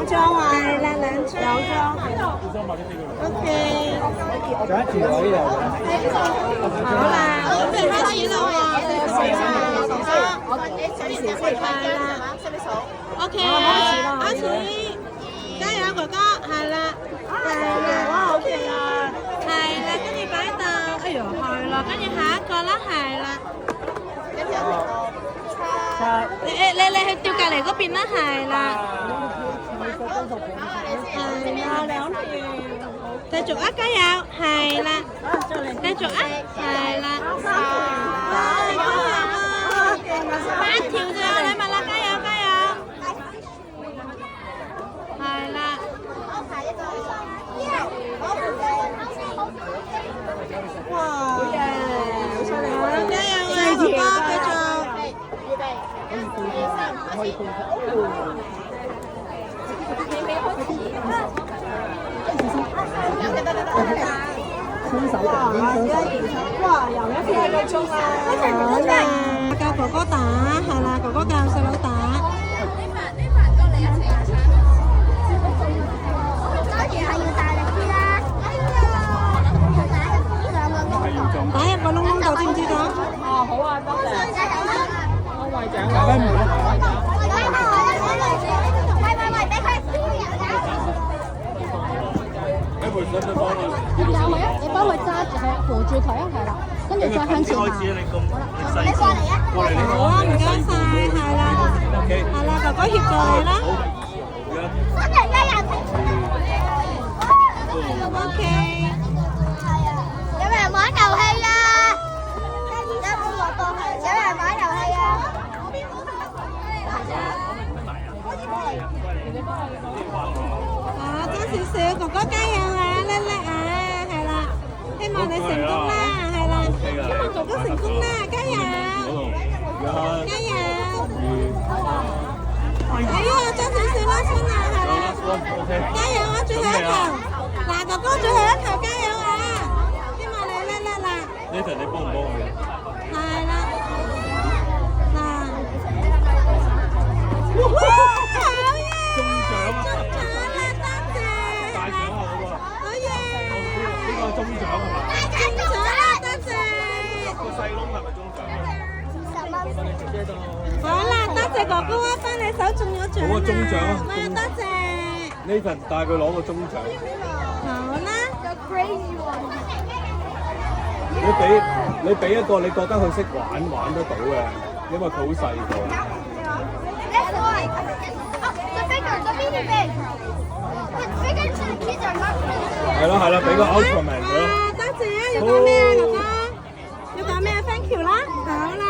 兩張啊，係啦，兩張。有張。OK。仲有一條位啊！好啦，準備開始啦喎，係啦。OK，開始，加油哥哥，係啦，哇，好勁啊！係啦，跟住擺凳，哎呦，係啦，跟住下一個啦，係啦。你去掉隔離嗰邊啦，係啦。係啦，兩條。繼續啊，加油！係啦，繼續啊，係啦。哇，你加油啊！8條就有禮物啦，加油加油！係啦。哇！好嘢，好犀利！加油啊，哥哥，繼續。哇！又一次喺度衝啊！好啦，教哥哥打，係啦，哥哥教細佬打。跟住係要大力啲啦。打入個窿窿度，知唔知道？哦，好啊，多謝。安慰獎啊！喂，俾佢。你幫佢揸住，係啊，扶住佢啊，係啦，跟住再向前行。好啦，你過嚟啊！過嚟，好啊，唔該晒，係啦，係啦，哥哥協助你啦。OK。有冇人玩遊戲啊？有人玩遊戲啊？爭少少，哥哥加油啊，叻叻啊，係啦，希望你成功啦，係啦，希望哥哥成功啦，加油，加油，哎呀，爭少少啦，孫啊，係啦，加油啊，最後一球，嗱，哥哥最後一球，加油啊，希望你叻叻啦。呢球你幫唔幫佢？係啦，嗱，中獎係嘛？中獎啦，多謝。個細窿係咪中獎？50蚊。好啦，多謝哥哥啊，翻你手中咗獎啦。好啊，中獎啊！多謝。Nathan帶佢攞個中獎。好啦。個 crazy one。你俾一個你覺得佢識玩得到嘅，因為佢好細個。係啦，俾個 Ultraman 佢咯。多謝啊，要講咩啊，哥哥？要講咩啊 ？Thank you 啦，好啦。